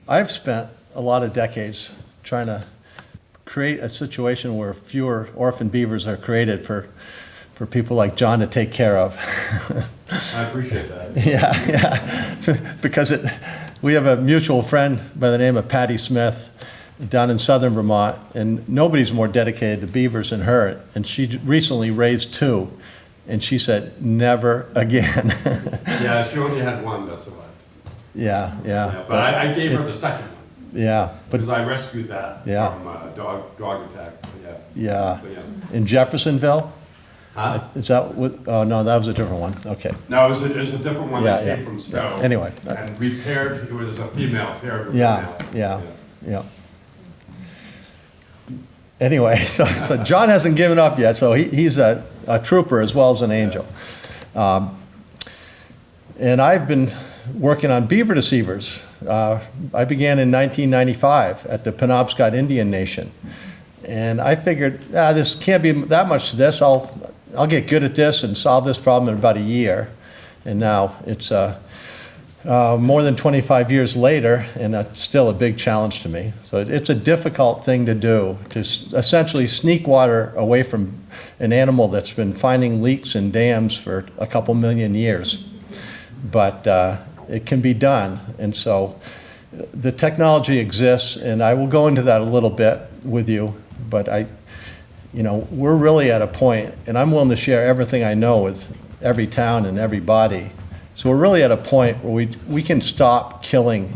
I've spent a lot of decades trying to create a situation where fewer orphan beavers are created for people like John to take care of. I appreciate that. Yeah. Because we have a mutual friend by the name of Patty Smith down in southern Vermont, and nobody's more dedicated to beavers than her. And she recently raised 2, and she said, never again. Yeah, she only had 1 that survived. Yeah. But I gave her the second one. Yeah. Because I rescued that Yeah. from a dog attack. Yeah. But In Jeffersonville? Huh? Is that what, oh, no, that was a different one. Okay. No, it was a different one that Yeah, came from Stowe. Anyway. And we paired, it was a female paired with Yeah. Anyway, so John hasn't given up yet, so he's a trooper as well as an angel. And I've been working on Beaver Deceivers. I began in 1995 at the Penobscot Indian Nation. And I figured, this can't be that much to this. I'll get good at this and solve this problem in about a year. And now it's more than 25 years later, and it's still a big challenge to me. So it's a difficult thing to do, to essentially sneak water away from an animal that's been finding leaks in dams for a couple million years. But it can be done, and so the technology exists, and I will go into that a little bit with you, but we're really at a point, and I'm willing to share everything I know with every town and every body. So we're really at a point where we can stop killing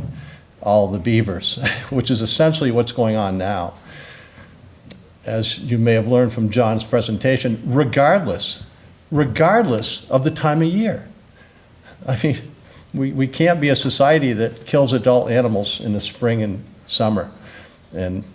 all the beavers, which is essentially what's going on now. As you may have learned from John's presentation, regardless of the time of year. I mean, we can't be a society that kills adult animals in the spring and summer and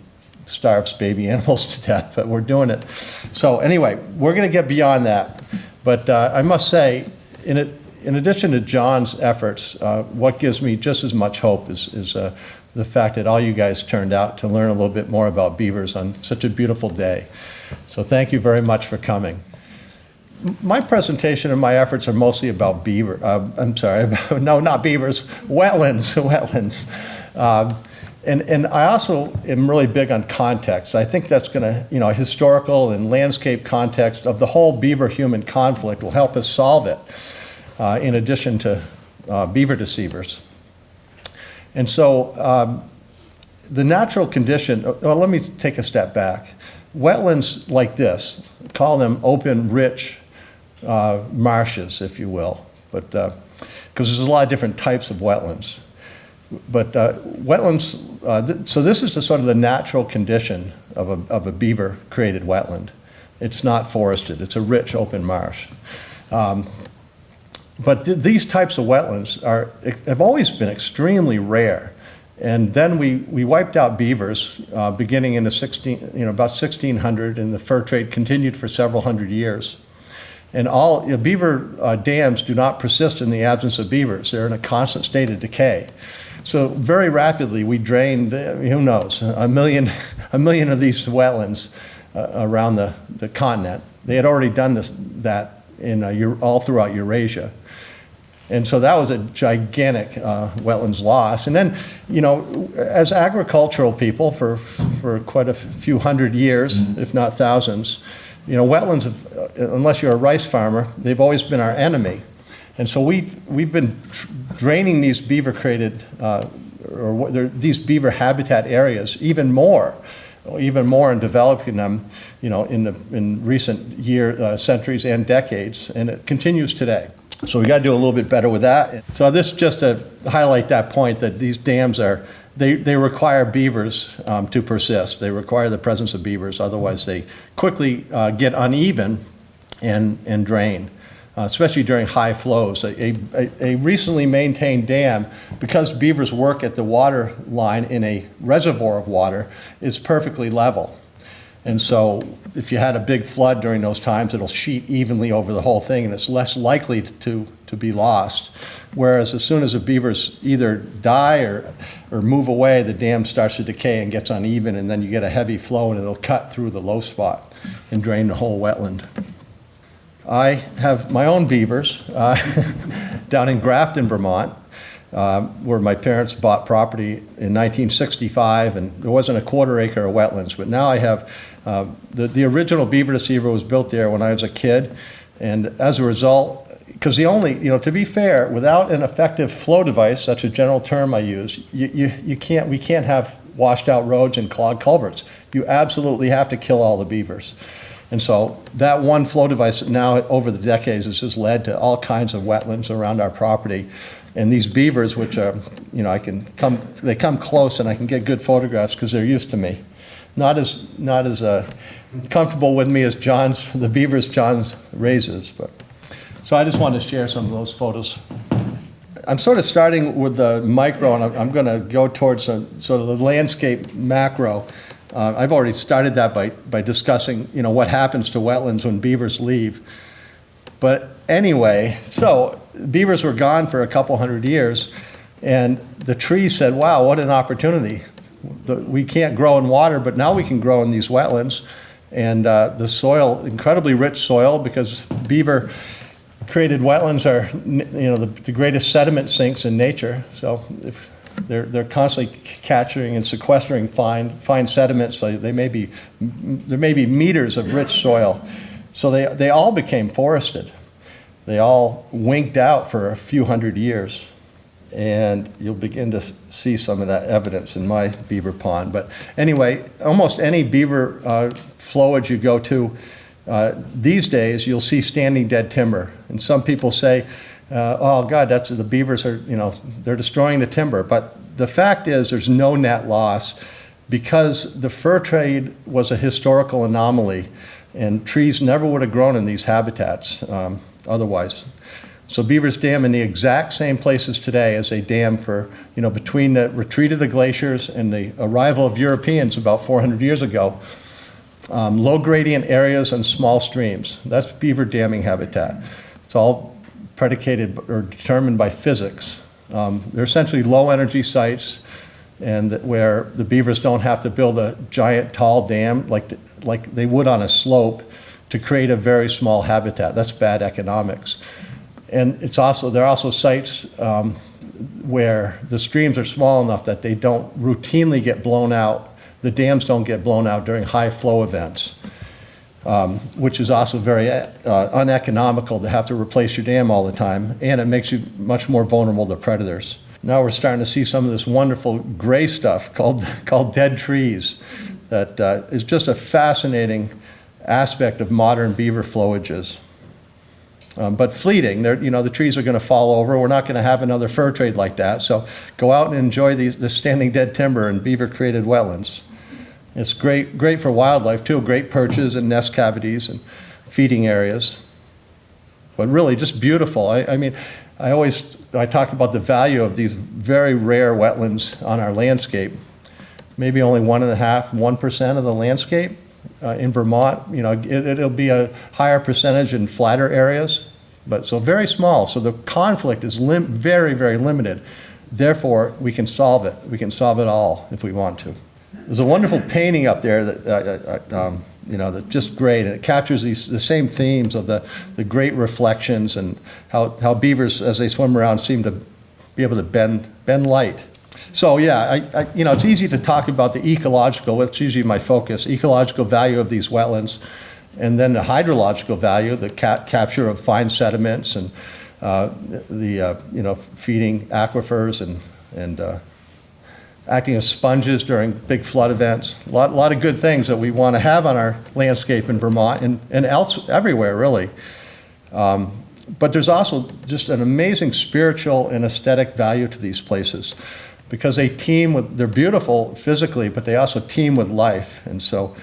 starves baby animals to death, but we're doing it. So anyway, we're going to get beyond that. But I must say, in addition to John's efforts, what gives me just as much hope is the fact that all you guys turned out to learn a little bit more about beavers on such a beautiful day. So thank you very much for coming. My presentation and my efforts are mostly about beaver. No, not beavers, wetlands. And I also am really big on context. I think that's going to, historical and landscape context of the whole beaver-human conflict will help us solve it, in addition to Beaver Deceivers. And so the natural condition, well, let me take a step back. Wetlands like this, call them open, rich marshes, if you will, but because there's a lot of different types of wetlands. But wetlands, so this is the sort of the natural condition of a beaver-created wetland. It's not forested. It's a rich, open marsh. But these types of wetlands have always been extremely rare. And then we wiped out beavers beginning in about 1600, and the fur trade continued for several hundred years. And beaver dams do not persist in the absence of beavers. They're in a constant state of decay. So very rapidly we drained, who knows, a million of these wetlands around the continent. They had already done that all throughout Eurasia. And so that was a gigantic wetlands loss. And then, as agricultural people for quite a few hundred years, if not thousands, wetlands, unless you're a rice farmer, they've always been our enemy. And so we've been draining these beaver-created, these beaver habitat areas even more and developing them, in recent centuries and decades, and it continues today. So we got to do a little bit better with that. So this just to highlight that point that these dams they require beavers to persist. They require the presence of beavers, otherwise they quickly get uneven and drain, especially during high flows. A recently maintained dam, because beavers work at the water line in a reservoir of water, is perfectly level. And so if you had a big flood during those times, it'll sheet evenly over the whole thing, and it's less likely to be lost. Whereas as soon as the beavers either die or move away, the dam starts to decay and gets uneven, and then you get a heavy flow, and it'll cut through the low spot and drain the whole wetland. I have my own beavers down in Grafton, Vermont. where my parents bought property in 1965, and there wasn't a quarter acre of wetlands. But now I have, the original Beaver Deceiver was built there when I was a kid, and as a result, because to be fair, without an effective flow device, that's a general term I use, we can't have washed out roads and clogged culverts. You absolutely have to kill all the beavers. And so that one flow device now over the decades has just led to all kinds of wetlands around our property. And these beavers, which are, they come close and I can get good photographs because they're used to me. Not as comfortable with me as the beavers John raises, but. So I just wanted to share some of those photos. I'm sort of starting with the micro, and I'm going to go towards sort of the landscape macro. I've already started that by discussing, what happens to wetlands when beavers leave. But anyway, so beavers were gone for a couple hundred years, and the trees said, wow, what an opportunity. We can't grow in water, but now we can grow in these wetlands. And the soil, incredibly rich soil, because beaver created wetlands are, the greatest sediment sinks in nature. So if they're constantly capturing and sequestering fine sediments. So there may be meters of rich soil. So they all became forested. They all winked out for a few hundred years. And you'll begin to see some of that evidence in my beaver pond. But anyway, almost any beaver flowage you go to, these days, you'll see standing dead timber. And some people say, oh God, the beavers are, they're destroying the timber. But the fact is there's no net loss because the fur trade was a historical anomaly and trees never would have grown in these habitats otherwise. So beavers dam in the exact same places today as they dam for, between the retreat of the glaciers and the arrival of Europeans about 400 years ago. Low gradient areas and small streams. That's beaver damming habitat. It's all predicated or determined by physics. They're essentially low energy sites and where the beavers don't have to build a giant tall dam like they would on a slope to create a very small habitat. That's bad economics. And there are also sites where the streams are small enough that they don't routinely get blown out. The dams don't get blown out during high flow events, which is also very uneconomical to have to replace your dam all the time, and it makes you much more vulnerable to predators. Now we're starting to see some of this wonderful gray stuff called dead trees that is just a fascinating aspect of modern beaver flowages. But fleeting, the trees are going to fall over. We're not going to have another fur trade like that. So go out and enjoy the standing dead timber in beaver-created wetlands. It's great for wildlife too, great perches and nest cavities and feeding areas. But really just beautiful. I talk about the value of these very rare wetlands on our landscape. Maybe only 1% of the landscape in Vermont. It'll be a higher percentage in flatter areas, but so very small. So the conflict is very, very limited. Therefore, we can solve it. We can solve it all if we want to. There's a wonderful painting up there that's just great. And it captures the same themes of the great reflections and how beavers, as they swim around, seem to be able to bend light. So yeah, it's easy to talk about the ecological, that's usually my focus, ecological value of these wetlands, and then the hydrological value, the capture of fine sediments and feeding aquifers and acting as sponges during big flood events. A lot of good things that we want to have on our landscape in Vermont and everywhere, really. But there's also just an amazing spiritual and aesthetic value to these places because they're beautiful physically, but they also teem with life. And so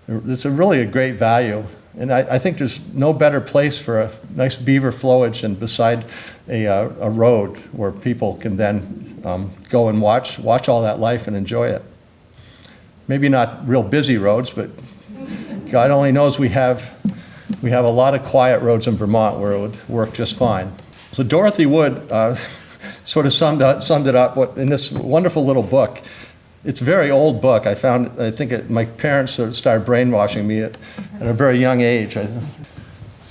it's really a great value. And I think there's no better place for a nice beaver flowage than beside a road where people can then go and watch all that life and enjoy it. Maybe not real busy roads, but God only knows we have a lot of quiet roads in Vermont where it would work just fine. So Dorothy Wood sort of summed it up in this wonderful little book. It's a very old book. My parents sort of started brainwashing me at a very young age.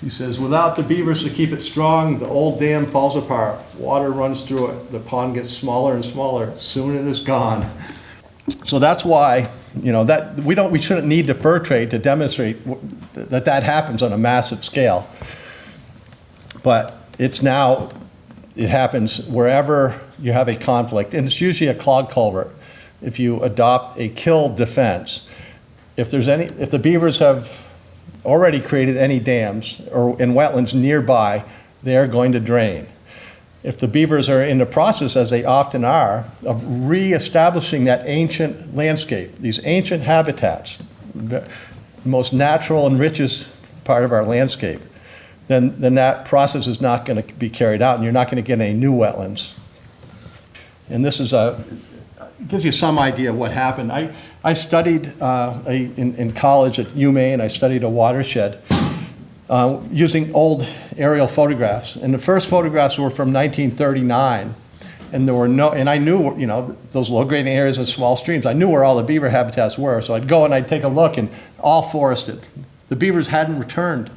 He says, without the beavers to keep it strong, the old dam falls apart. Water runs through it. The pond gets smaller and smaller. Soon it is gone. So that's why, that we shouldn't need the fur trade to demonstrate that happens on a massive scale. But it happens wherever you have a conflict, and it's usually a clog culvert. If you adopt a kill defense, if the beavers have already created any dams or in wetlands nearby, they are going to drain. If the beavers are in the process, as they often are, of reestablishing that ancient landscape, these ancient habitats, the most natural and richest part of our landscape, then that process is not going to be carried out, and you're not going to get any new wetlands. And this gives you some idea of what happened. I studied in college at UMaine, I studied a watershed using old aerial photographs. And the first photographs were from 1939. And I knew, those low-grade areas and small streams, I knew where all the beaver habitats were. So I'd go and I'd take a look, and all forested. The beavers hadn't returned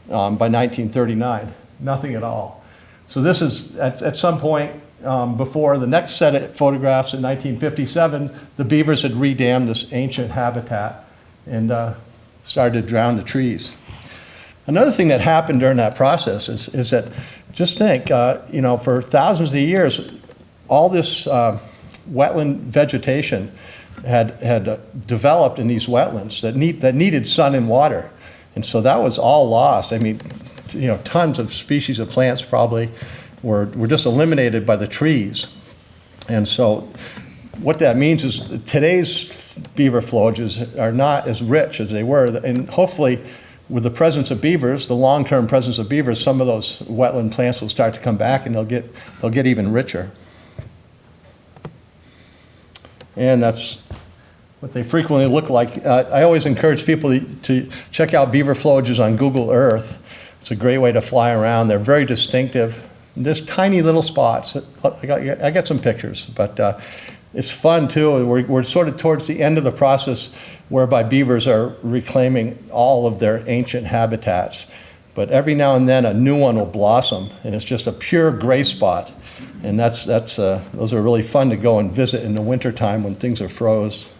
by 1939, nothing at all. So this is, at some point, before the next set of photographs in 1957, the beavers had redammed this ancient habitat and started to drown the trees. Another thing that happened during that process is that, just think, for thousands of years, all this wetland vegetation had developed in these wetlands that needed sun and water. And so that was all lost. I mean, tons of species of plants probably were just eliminated by the trees. And so what that means is today's beaver flowages are not as rich as they were. And hopefully with the presence of beavers, the long-term presence of beavers, some of those wetland plants will start to come back and they'll get even richer. And that's what they frequently look like. I always encourage people to check out beaver flowages on Google Earth. It's a great way to fly around. They're very distinctive. There's tiny little spots. I got some pictures, but it's fun too. We're sort of towards the end of the process whereby beavers are reclaiming all of their ancient habitats. But every now and then a new one will blossom, and it's just a pure gray spot. And those are really fun to go and visit in the wintertime when things are froze.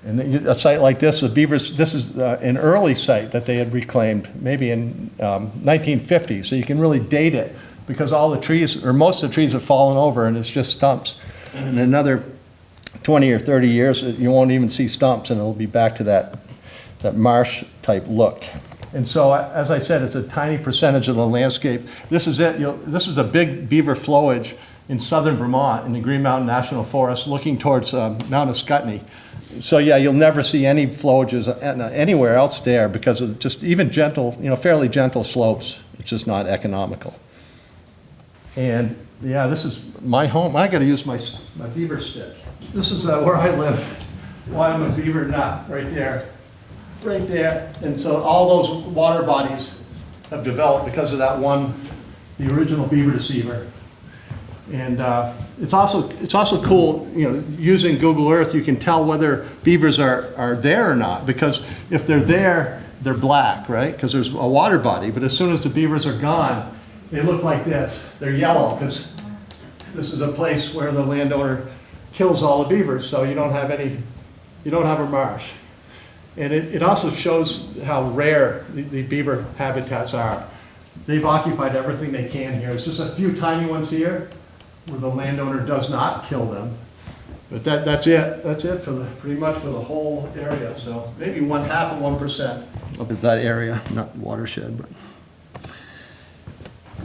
And a site like this, the beavers, this is an early site that they had reclaimed, maybe in 1950. So you can really date it because all the trees, or most of the trees have fallen over and it's just stumps. In another 20 or 30 years, you won't even see stumps and it'll be back to that marsh type look. And so, as I said, it's a tiny percentage of the landscape. This is it. This is a big beaver flowage in southern Vermont in the Green Mountain National Forest looking towards Mount Ascutney. So yeah, you'll never see any flowages anywhere else there because of just even gentle, fairly gentle slopes. It's just not economical. And yeah, this is my home. I got to use my beaver stick. This is where I live. Why I'm a beaver nut, right there. Right there. And so all those water bodies have developed because of that one, the original Beaver Deceiver. And it's also cool, using Google Earth, you can tell whether beavers are there or not, because if they're there, they're black, right? Because there's a water body. But as soon as the beavers are gone, they look like this. They're yellow because this is a place where the landowner kills all the beavers, so you don't have a marsh. And it also shows how rare the beaver habitats are. They've occupied everything they can here. It's just a few tiny ones here where the landowner does not kill them. But that's it. That's it pretty much for the whole area. So maybe 1/2 of 1% of that area, not watershed. But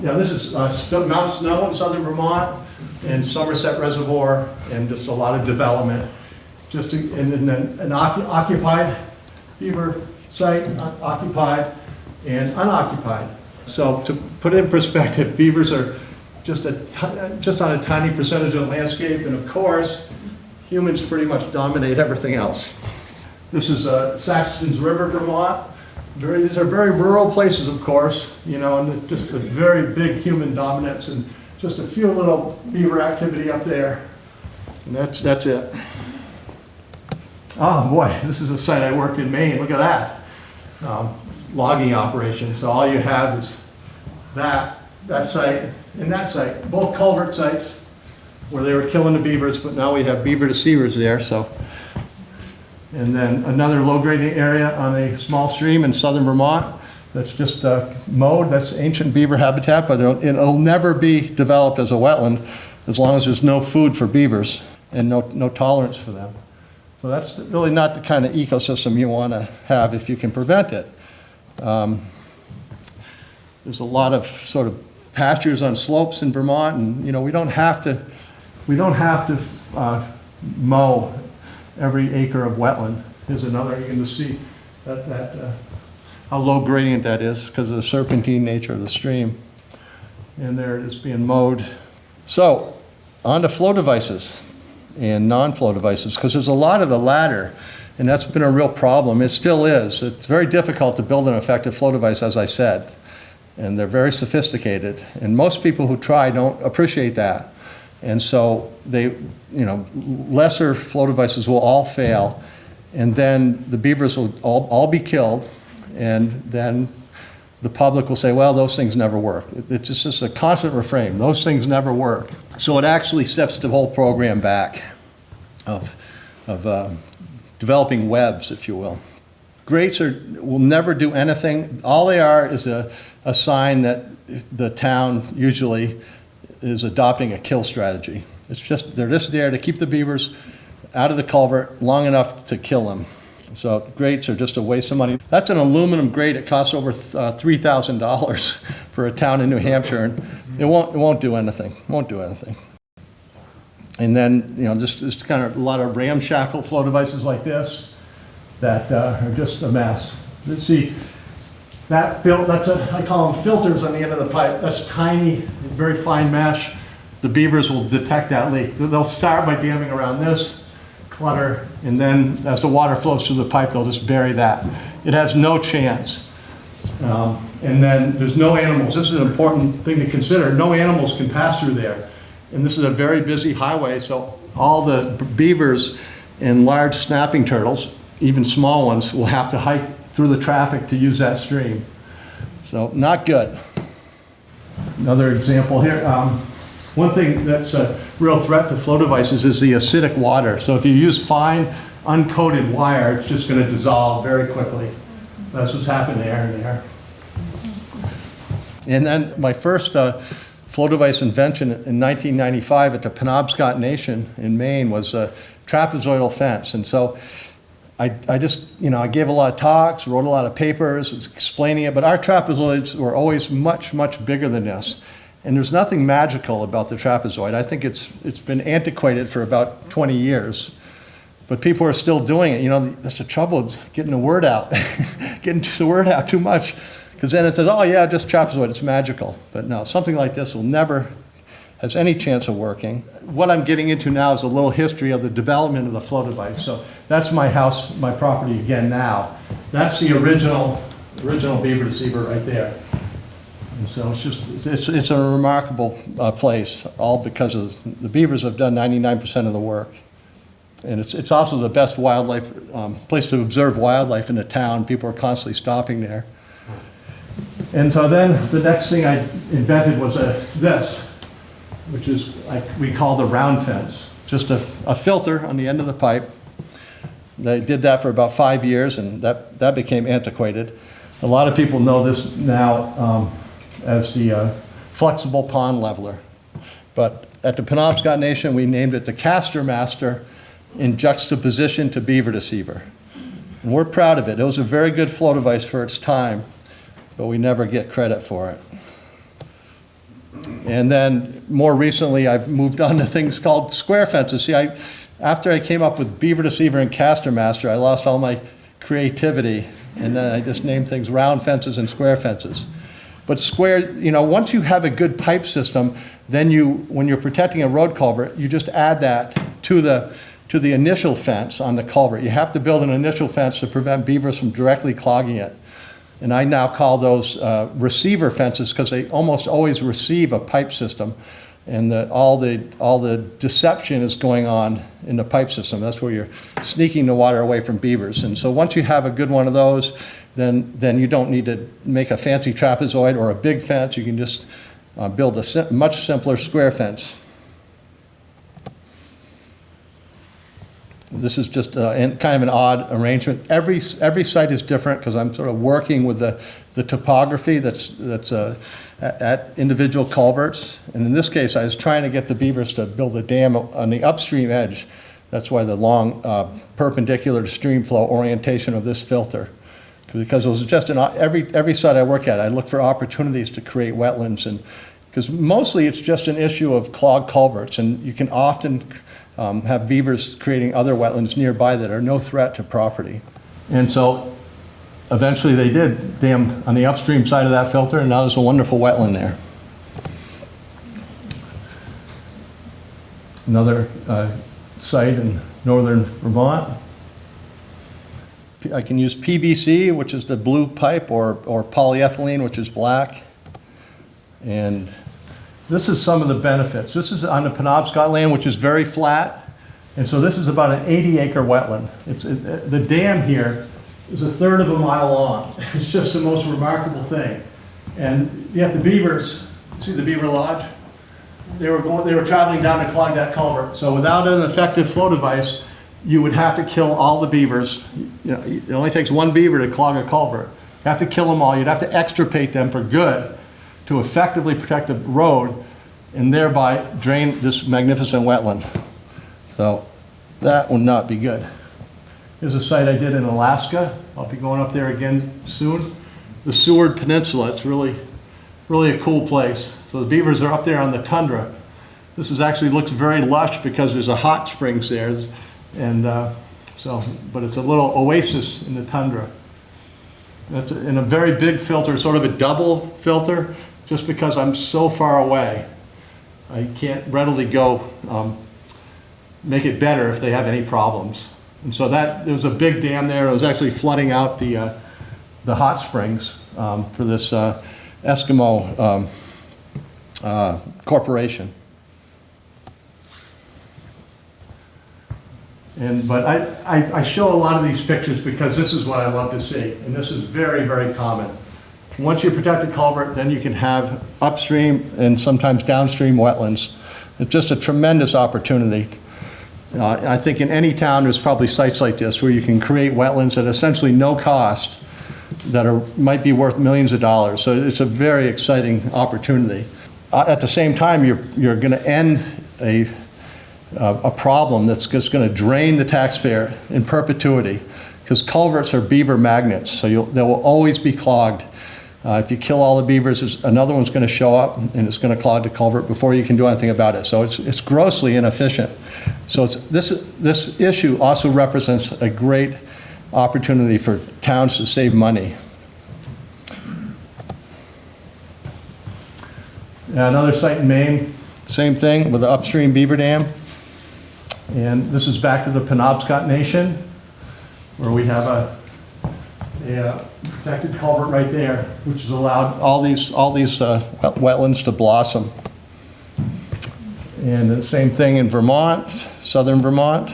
yeah, this is Mount Snow in southern Vermont and Somerset Reservoir, and just a lot of development. And then an occupied beaver site, occupied and unoccupied. So to put it in perspective, beavers are just on a tiny percentage of the landscape, and of course, humans pretty much dominate everything else. This is Saxton's River, Vermont. These are very rural places, of course, and just a very big human dominance, and just a few little beaver activity up there. And that's it. Oh boy, this is a site I worked in Maine. Look at that. logging operation. So all you have is that site and that site, both culvert sites where they were killing the beavers, but now we have Beaver Deceivers there, so. And then another low grading area on a small stream in southern Vermont that's just mowed. That's ancient beaver habitat, but it'll never be developed as a wetland as long as there's no food for beavers and no tolerance for them. So that's really not the kind of ecosystem you want to have if you can prevent it. There's a lot of sort of pastures on slopes in Vermont, and we don't have to mow every acre of wetland. Here's another. You can just see how low gradient that is because of the serpentine nature of the stream. And there it is being mowed. So on to flow devices and non-flow devices, because there's a lot of the latter, and that's been a real problem. It still is. It's very difficult to build an effective flow device, as I said, and they're very sophisticated, and most people who try don't appreciate that. And so lesser flow devices will all fail, and then the beavers will all be killed, and then the public will say, well, those things never work. It's just a constant refrain. Those things never work. So it actually sets the whole program back of developing webs, if you will. Grates will never do anything. All they are is a sign that the town usually is adopting a kill strategy. They're just there to keep the beavers out of the culvert long enough to kill them. So grates are just a waste of money. That's an aluminum grate. It costs over $3,000 for a town in New Hampshire, and it won't do anything. Won't do anything. And then just kind of a lot of ramshackle flow devices like this that are just a mess. Let's see. I call them filters on the end of the pipe. That's tiny, very fine mesh. The beavers will detect that leak. They'll start by damming around this clutter, and then as the water flows through the pipe, they'll just bury that. It has no chance. And then there's no animals. This is an important thing to consider. No animals can pass through there. And this is a very busy highway, so all the beavers and large snapping turtles, even small ones, will have to hike through the traffic to use that stream. So not good. Another example here. One thing that's a real threat to flow devices is the acidic water. So if you use fine, uncoated wire, it's just going to dissolve very quickly. That's what's happened there and there. And then my first flow device invention in 1995 at the Penobscot Nation in Maine was a trapezoidal fence. And so I just, I gave a lot of talks, wrote a lot of papers, was explaining it, but our trapezoids were always much, much bigger than this. And there's nothing magical about the trapezoid. I think it's been antiquated for about 20 years, but people are still doing it. That's the trouble with getting the word out, getting the word out too much, because then it says, oh yeah, just trapezoid, it's magical. But no, something like this will never has any chance of working. What I'm getting into now is a little history of the development of the flow device. So that's my house, my property again now. That's the original Beaver Deceiver right there. And so it's a remarkable place, all because of the beavers have done 99% of the work. And it's also the best wildlife place to observe wildlife in the town. People are constantly stopping there. And so then the next thing I invented was this, which is we call the round fence. Just a filter on the end of the pipe. They did that for about 5 years, and that became antiquated. A lot of people know this now as the flexible pond leveler. But at the Penobscot Nation, we named it the Caster Master in juxtaposition to Beaver Deceiver. And we're proud of it. It was a very good flow device for its time, but we never get credit for it. And then more recently, I've moved on to things called square fences. See, after I came up with Beaver Deceiver and Caster Master, I lost all my creativity, and then I just named things round fences and square fences. But square, once you have a good pipe system, then when you're protecting a road culvert, you just add that to the initial fence on the culvert. You have to build an initial fence to prevent beavers from directly clogging it. And I now call those receiver fences because they almost always receive a pipe system, and all the deception is going on in the pipe system. That's where you're sneaking the water away from beavers. And so once you have a good one of those, then you don't need to make a fancy trapezoid or a big fence. You can just build a much simpler square fence. This is just kind of an odd arrangement. Every site is different because I'm sort of working with the topography that's at individual culverts. And in this case, I was trying to get the beavers to build a dam on the upstream edge. That's why the long perpendicular to stream flow orientation of this filter. Because it was just every site I work at, I look for opportunities to create wetlands, and because mostly it's just an issue of clogged culverts, and you can often have beavers creating other wetlands nearby that are no threat to property. And so eventually they did dam on the upstream side of that filter, and now there's a wonderful wetland there. Another site in northern Vermont. I can use PVC, which is the blue pipe, or polyethylene, which is black. And this is some of the benefits. This is on the Penobscot land, which is very flat. And so this is about an 80-acre wetland. The dam here is 1/3 of a mile long. It's just the most remarkable thing. And yet the beavers, see the beaver lodge? They were traveling down to clog that culvert. So without an effective flow device, you would have to kill all the beavers. You know, it only takes one beaver to clog a culvert. You have to kill them all. You'd have to extirpate them for good to effectively protect the road and thereby drain this magnificent wetland. So that would not be good. Here's a site I did in Alaska. I'll be going up there again soon. The Seward Peninsula. It's really a cool place. So the beavers are up there on the tundra. This actually looks very lush because there's a hot springs there. And but it's a little oasis in the tundra. That's in a very big filter, sort of a double filter, just because I'm so far away. I can't readily go make it better if they have any problems. And so there was a big dam there. It was actually flooding out the hot springs for this Eskimo corporation. But I show a lot of these pictures because this is what I love to see, and this is very, very common. Once you protect a culvert, then you can have upstream and sometimes downstream wetlands. It's just a tremendous opportunity. I think in any town there's probably sites like this where you can create wetlands at essentially no cost that might be worth millions of dollars. So it's a very exciting opportunity. At the same time, you're going to end a problem that's just going to drain the taxpayer in perpetuity, because culverts are beaver magnets, so they will always be clogged. If you kill all the beavers, another one's going to show up and it's going to clog the culvert before you can do anything about it. So it's grossly inefficient. So this issue also represents a great opportunity for towns to save money. Another site in Maine, same thing with the upstream beaver dam. And this is back to the Penobscot Nation, where we have a protected culvert right there, which has allowed all these wetlands to blossom. And the same thing in Vermont, southern Vermont,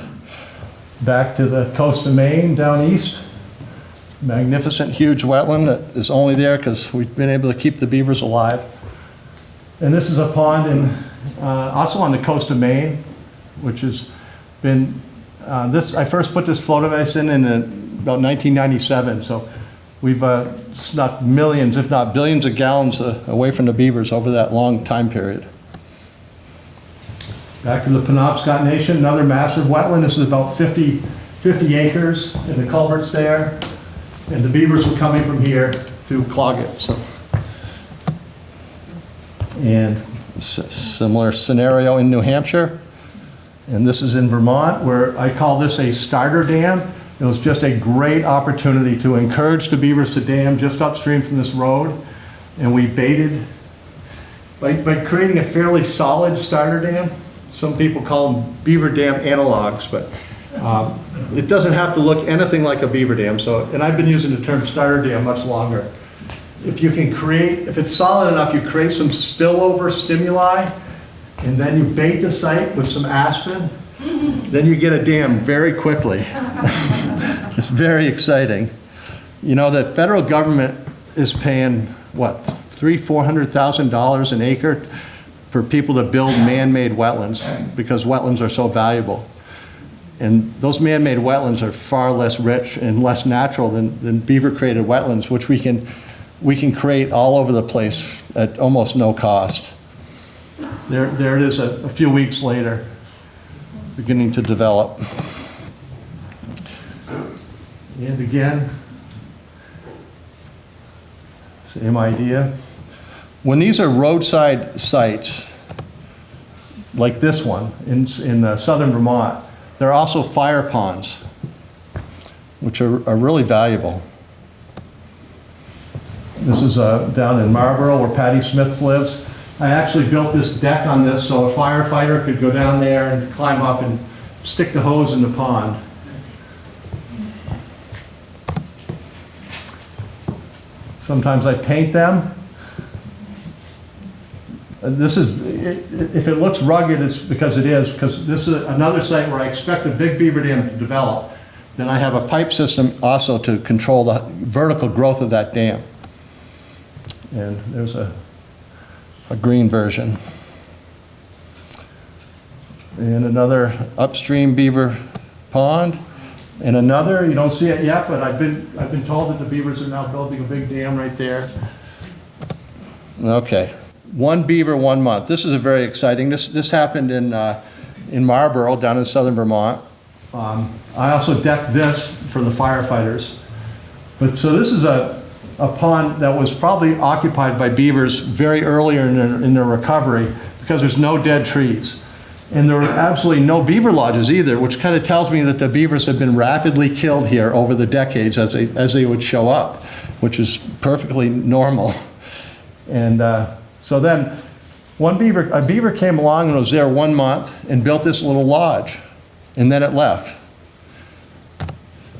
back to the coast of Maine down east. Magnificent, huge wetland that is only there because we've been able to keep the beavers alive. And this is a pond also on the coast of Maine, which has been, I first put this flow device in about 1997, so we've snuck millions, if not billions of gallons away from the beavers over that long time period. Back to the Penobscot Nation, another massive wetland. This is about 50 acres, and the culvert's there, and the beavers were coming from here to clog it. So, and similar scenario in New Hampshire. And this is in Vermont, where I call this a starter dam. It was just a great opportunity to encourage the beavers to dam just upstream from this road. And we baited, by creating a fairly solid starter dam. Some people call them beaver dam analogs, but it doesn't have to look anything like a beaver dam. So, and I've been using the term starter dam much longer. If you can create, if it's solid enough, you create some spillover stimuli, and then you bait the site with some aspen, then you get a dam very quickly. It's very exciting. You know, the federal government is paying, what, $400,000 an acre for people to build man-made wetlands because wetlands are so valuable. And those man-made wetlands are far less rich and less natural than beaver-created wetlands, which we can create all over the place at almost no cost. There it is a few weeks later, beginning to develop. And again, same idea. When these are roadside sites, like this one in southern Vermont, there are also fire ponds, which are really valuable. This is down in Marlboro where Patty Smith lives. I actually built this deck on this so a firefighter could go down there and climb up and stick the hose in the pond. Sometimes I paint them. This is, if it looks rugged, it's because it is, because this is another site where I expect a big beaver dam to develop. Then I have a pipe system also to control the vertical growth of that dam. And there's a green version. And another upstream beaver pond. And another, you don't see it yet, but I've been told that the beavers are now building a big dam right there. Okay. 1 beaver, 1 month. This is a very exciting. This happened in Marlboro, down in southern Vermont. I also decked this for the firefighters. But so this is a pond that was probably occupied by beavers very earlier in their recovery because there's no dead trees. And there were absolutely no beaver lodges either, which kind of tells me that the beavers have been rapidly killed here over the decades as they would show up, which is perfectly normal. And so then a beaver came along and was there 1 month and built this little lodge, and then it left.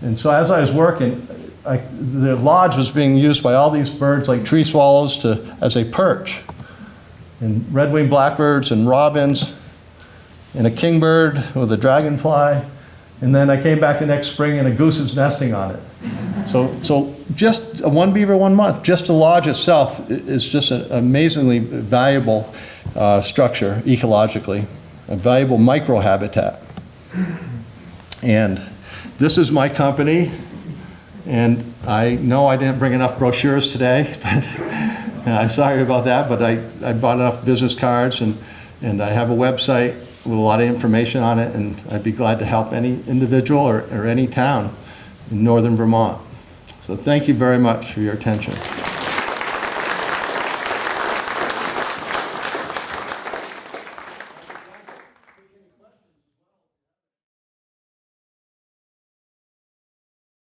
And so as I was working, the lodge was being used by all these birds like tree swallows as a perch, and red-winged blackbirds and robins, and a kingbird with a dragonfly. And then I came back the next spring and a goose is nesting on it. So just a 1 beaver, 1 month, just the lodge itself is just an amazingly valuable structure ecologically, a valuable microhabitat. And this is my company. And I know I didn't bring enough brochures today, but I'm sorry about that, but I bought enough business cards and I have a website with a lot of information on it, and I'd be glad to help any individual or any town in northern Vermont. So thank you very much for your attention.